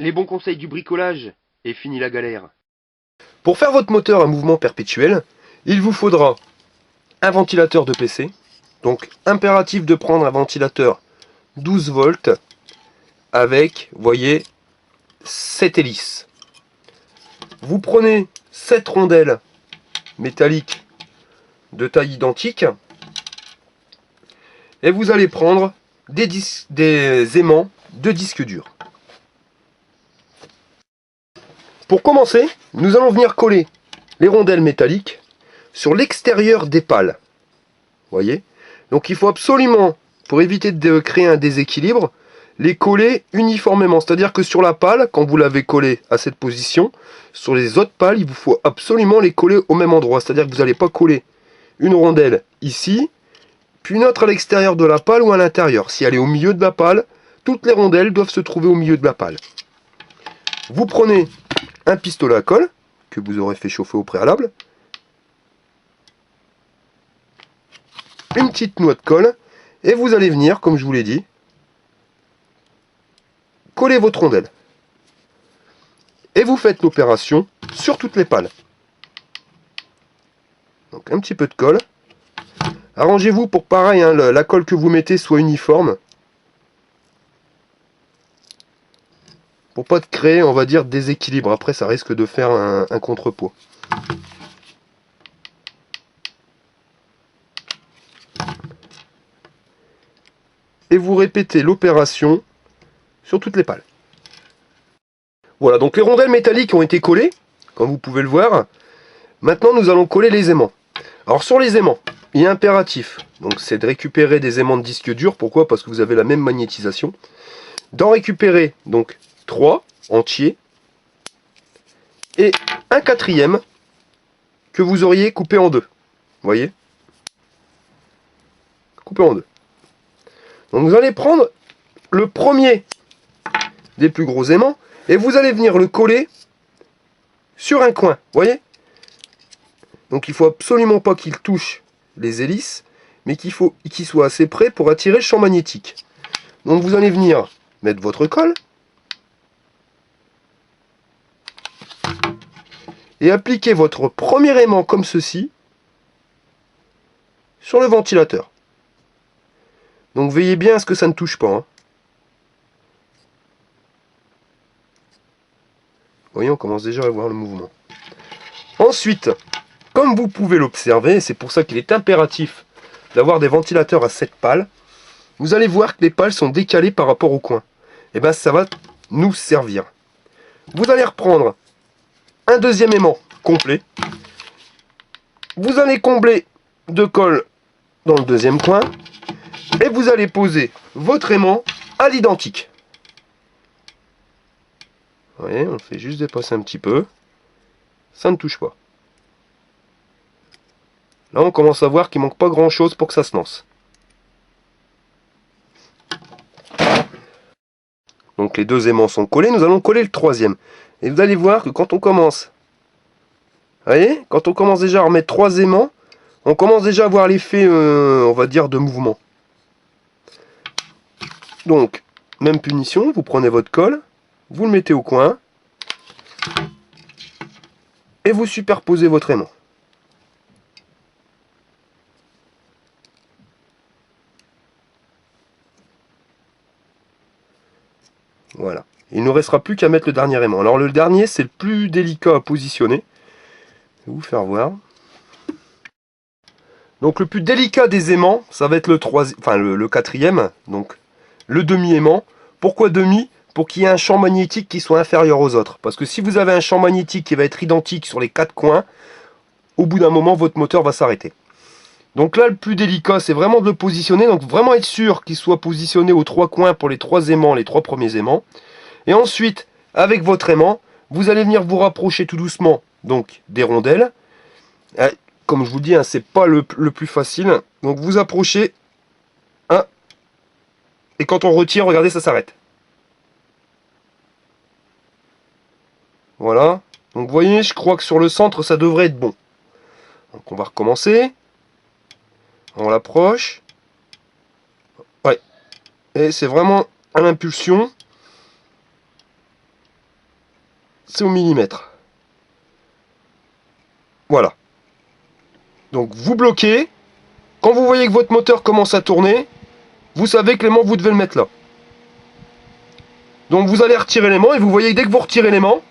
les bons conseils du bricolage et fini la galère. Pour faire votre moteur à mouvement perpétuel, il vous faudra un ventilateur de PC. Donc impératif de prendre un ventilateur 12 volts avec, voyez, 7 hélices. Vous prenez 7 rondelles métalliques de taille identique et vous allez prendre des aimants de disque dur. Pour commencer, nous allons venir coller les rondelles métalliques sur l'extérieur des pales. Voyez? Donc il faut absolument, pour éviter de créer un déséquilibre, les coller uniformément. C'est-à-dire que sur la pale, quand vous l'avez collé à cette position, sur les autres pales, il vous faut absolument les coller au même endroit. C'est-à-dire que vous n'allez pas coller une rondelle ici, puis une autre à l'extérieur de la pale ou à l'intérieur. Si elle est au milieu de la pale, toutes les rondelles doivent se trouver au milieu de la pale. Vous prenez un pistolet à colle, que vous aurez fait chauffer au préalable, une petite noix de colle, et vous allez venir, comme je vous l'ai dit, coller votre rondelle. Et vous faites l'opération sur toutes les pales. Donc un petit peu de colle. Arrangez-vous pour pareil, hein, la colle que vous mettez soit uniforme. Pour pas de créer, on va dire, déséquilibre. Après, ça risque de faire un contrepoids. Et vous répétez l'opération sur toutes les pales. Voilà, donc les rondelles métalliques ont été collées, comme vous pouvez le voir. Maintenant, nous allons coller les aimants. Alors sur les aimants, il est impératif, donc c'est de récupérer des aimants de disque dur. Pourquoi? Parce que vous avez la même magnétisation. D'en récupérer donc 3 entiers et un quatrième que vous auriez coupé en deux. Vous voyez? Coupé en deux. Donc vous allez prendre le premier des plus gros aimants et vous allez venir le coller sur un coin. Vous voyez? Donc il faut absolument pas qu'il touche les hélices, mais qu'il soit assez près pour attirer le champ magnétique. Donc vous allez venir mettre votre colle et appliquer votre premier aimant comme ceci sur le ventilateur. Donc veillez bien à ce que ça ne touche pas. Hein. Vous voyez, on commence déjà à voir le mouvement. Ensuite, comme vous pouvez l'observer, c'est pour ça qu'il est impératif d'avoir des ventilateurs à 7 pales, vous allez voir que les pales sont décalées par rapport au coin. Et bien ça va nous servir. Vous allez reprendre un deuxième aimant complet. Vous allez combler de colle dans le deuxième coin. Et vous allez poser votre aimant à l'identique. Vous voyez, on le fait juste dépasser un petit peu. Ça ne touche pas. Là, on commence à voir qu'il manque pas grand chose pour que ça se lance. Donc les deux aimants sont collés, nous allons coller le troisième. Et vous allez voir que quand on commence, vous voyez, quand on commence déjà à remettre 3 aimants, on commence déjà à voir l'effet, on va dire, de mouvement. Donc, même punition, vous prenez votre colle, vous le mettez au coin, et vous superposez votre aimant. Voilà. Il ne nous restera plus qu'à mettre le dernier aimant. Alors le dernier, c'est le plus délicat à positionner. Je vais vous faire voir. Donc le plus délicat des aimants, ça va être le quatrième, donc le demi-aimant. Pourquoi demi? Pour qu'il y ait un champ magnétique qui soit inférieur aux autres. Parce que si vous avez un champ magnétique qui va être identique sur les 4 coins, au bout d'un moment, votre moteur va s'arrêter. Donc là, le plus délicat, c'est vraiment de le positionner. Donc vraiment être sûr qu'il soit positionné aux 3 coins pour les 3 aimants, les 3 premiers aimants. Et ensuite, avec votre aimant, vous allez venir vous rapprocher tout doucement donc des rondelles. Comme je vous dis, hein, c'est pas le plus facile. Donc vous approchez. Hein, et quand on retire, regardez, ça s'arrête. Voilà. Donc vous voyez, je crois que sur le centre, ça devrait être bon. Donc on va recommencer. On l'approche. Ouais. Et c'est vraiment à l'impulsion. c'est au millimètre. Voilà. Donc vous bloquez. Quand vous voyez que votre moteur commence à tourner, vous savez que l'aimant, vous devez le mettre là. Donc vous allez retirer l'aimant et vous voyez que dès que vous retirez l'aimant,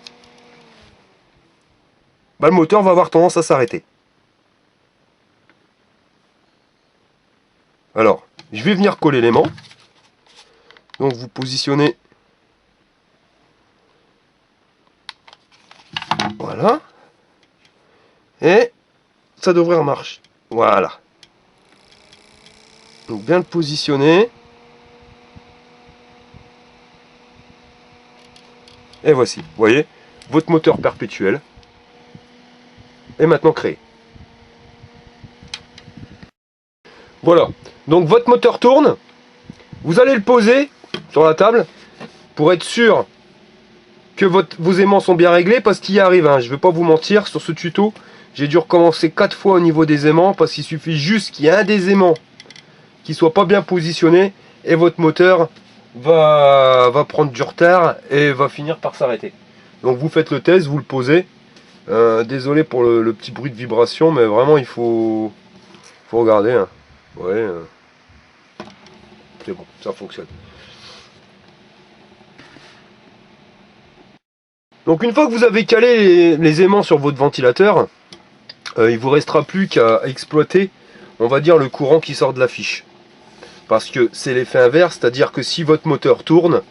bah, le moteur va avoir tendance à s'arrêter. Alors, je vais venir coller l'aimant. Donc vous positionnez. Voilà. Et ça devrait marcher. Voilà. Donc bien le positionner. Et voici, vous voyez, votre moteur perpétuel est maintenant créé. Voilà, donc votre moteur tourne. Vous allez le poser sur la table pour être sûr que vos aimants sont bien réglés, parce qu'il y arrive, hein, je ne vais pas vous mentir, sur ce tuto, j'ai dû recommencer 4 fois au niveau des aimants, parce qu'il suffit juste qu'il y ait un des aimants qui soit pas bien positionné, et votre moteur va prendre du retard et va finir par s'arrêter. Donc vous faites le test, vous le posez. Désolé pour le petit bruit de vibration, mais vraiment il faut regarder. Hein. Ouais, c'est bon, ça fonctionne. Donc une fois que vous avez calé les aimants sur votre ventilateur, il vous restera plus qu'à exploiter, on va dire, le courant qui sort de la fiche. Parce que c'est l'effet inverse, c'est-à-dire que si votre moteur tourne,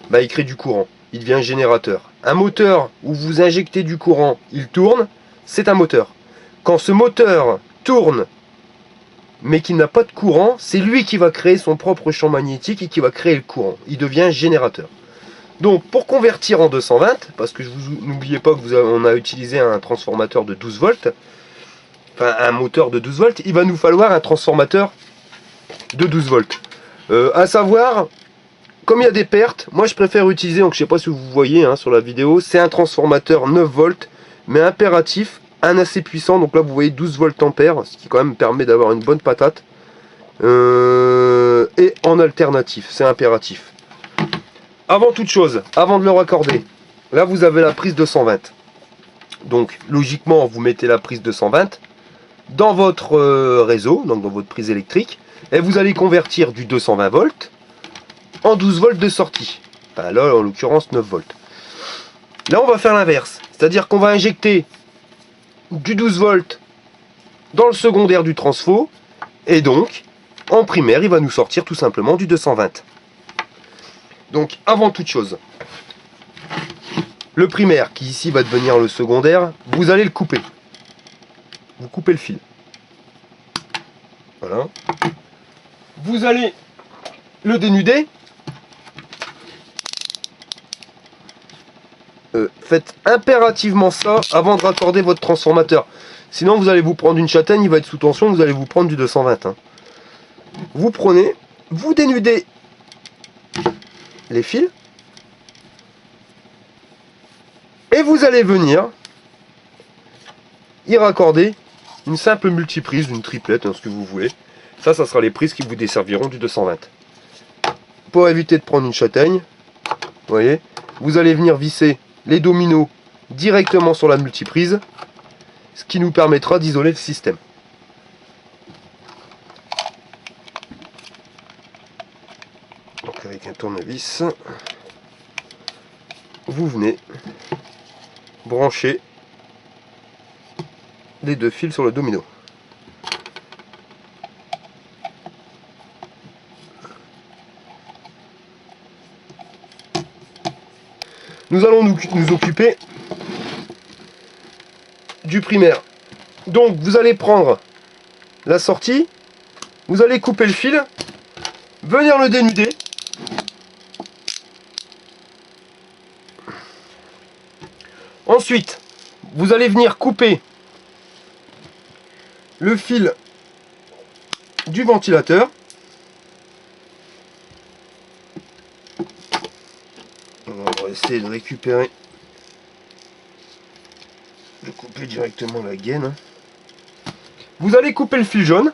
bah, il crée du courant, il devient un générateur. Un moteur où vous injectez du courant, il tourne, c'est un moteur. Quand ce moteur tourne, mais qu'il n'a pas de courant, c'est lui qui va créer son propre champ magnétique et qui va créer le courant. Il devient générateur. Donc pour convertir en 220, parce que n'oubliez pas que on a utilisé un transformateur de 12 volts, enfin un moteur de 12 volts, il va nous falloir un transformateur de 12 volts. À savoir, comme il y a des pertes, moi je préfère utiliser, donc je sais pas si vous voyez hein, sur la vidéo, c'est un transformateur 9 volts, mais impératif, un assez puissant, donc là vous voyez 12 volts ampères, ce qui quand même permet d'avoir une bonne patate. Et en alternatif, c'est impératif. Avant toute chose, avant de le raccorder, là vous avez la prise 220. Donc logiquement vous mettez la prise 220 dans votre réseau, donc dans votre prise électrique, et vous allez convertir du 220 volts en 12 volts de sortie. Enfin, là en l'occurrence 9 volts. Là on va faire l'inverse, c'est-à-dire qu'on va injecter du 12 volts dans le secondaire du transfo, et donc en primaire il va nous sortir tout simplement du 220. Donc avant toute chose, le primaire qui ici va devenir le secondaire, vous allez le couper. Vous coupez le fil. Voilà. Vous allez le dénuder. Faites impérativement ça avant de raccorder votre transformateur. Sinon vous allez vous prendre une châtaigne, il va être sous tension, vous allez vous prendre du 220. Hein. Vous prenez, vous dénudez les fils. Et vous allez venir y raccorder une simple multiprise, une triplette, hein, ce que vous voulez. Ça sera les prises qui vous desserviront du 220. Pour éviter de prendre une châtaigne, vous voyez, vous allez venir visser les dominos directement sur la multiprise, ce qui nous permettra d'isoler le système. Donc avec un tournevis, vous venez brancher les deux fils sur le domino. Nous allons nous occuper du primaire. Donc vous allez prendre la sortie, vous allez couper le fil, venir le dénuder. Ensuite, vous allez venir couper le fil du ventilateur. On va essayer de récupérer, de couper directement la gaine. Vous allez couper le fil jaune.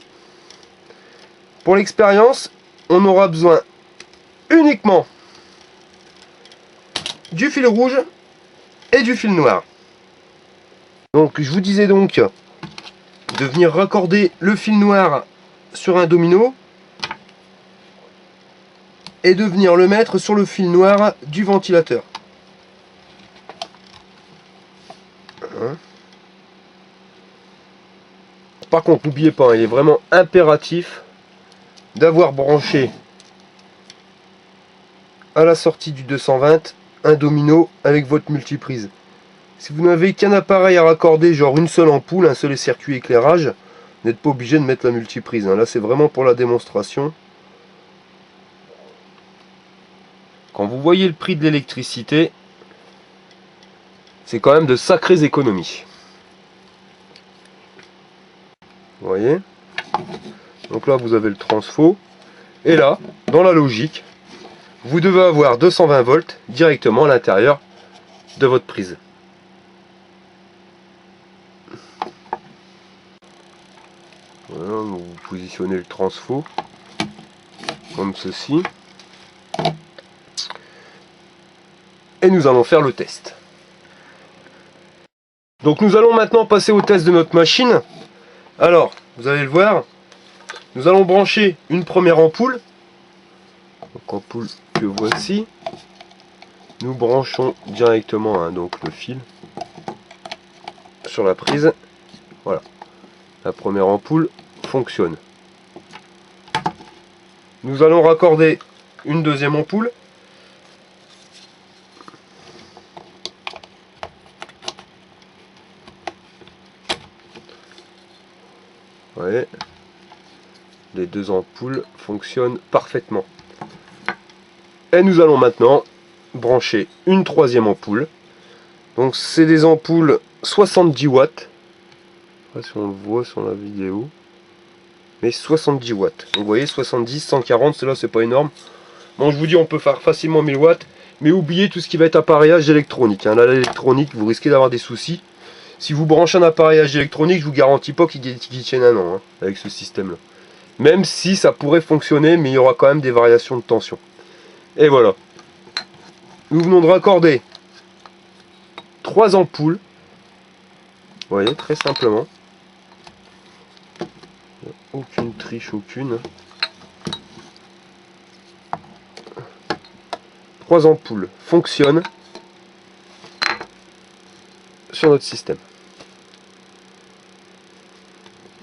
Pour l'expérience, on aura besoin uniquement du fil rouge et du fil noir. Donc je vous disais donc de venir raccorder le fil noir sur un domino et de venir le mettre sur le fil noir du ventilateur. Par contre, n'oubliez pas, il est vraiment impératif d'avoir branché à la sortie du 220 un domino avec votre multiprise. Si vous n'avez qu'un appareil à raccorder, genre une seule ampoule, un seul circuit éclairage, vous n'êtes pas obligé de mettre la multiprise. Là, c'est vraiment pour la démonstration. Quand vous voyez le prix de l'électricité, c'est quand même de sacrées économies. Vous voyez? Donc là, vous avez le transfo. Et là, dans la logique, vous devez avoir 220 volts directement à l'intérieur de votre prise. Voilà, vous positionnez le transfo comme ceci. Et nous allons faire le test. Donc nous allons maintenant passer au test de notre machine. Alors, vous allez le voir, nous allons brancher une première ampoule. Donc ampoule que voici. Nous branchons directement donc le fil sur la prise. Voilà. La première ampoule fonctionne. Nous allons raccorder une deuxième ampoule. Vous voyez, les deux ampoules fonctionnent parfaitement. Et nous allons maintenant brancher une troisième ampoule. Donc c'est des ampoules 70 watts. Je sais pas si on le voit sur la vidéo. Mais 70 watts. Donc vous voyez 70, 140, cela c'est pas énorme. Bon, je vous dis on peut faire facilement 1000 watts. Mais oubliez tout ce qui va être appareillage électronique. Là l'électronique, vous risquez d'avoir des soucis. Si vous branchez un appareillage électronique, je vous garantis pas qu'il tienne un an avec ce système là. Même si ça pourrait fonctionner, mais il y aura quand même des variations de tension. Et voilà. Nous venons de raccorder 3 ampoules. Vous voyez, très simplement. Aucune triche, aucune. 3 ampoules fonctionnent sur notre système.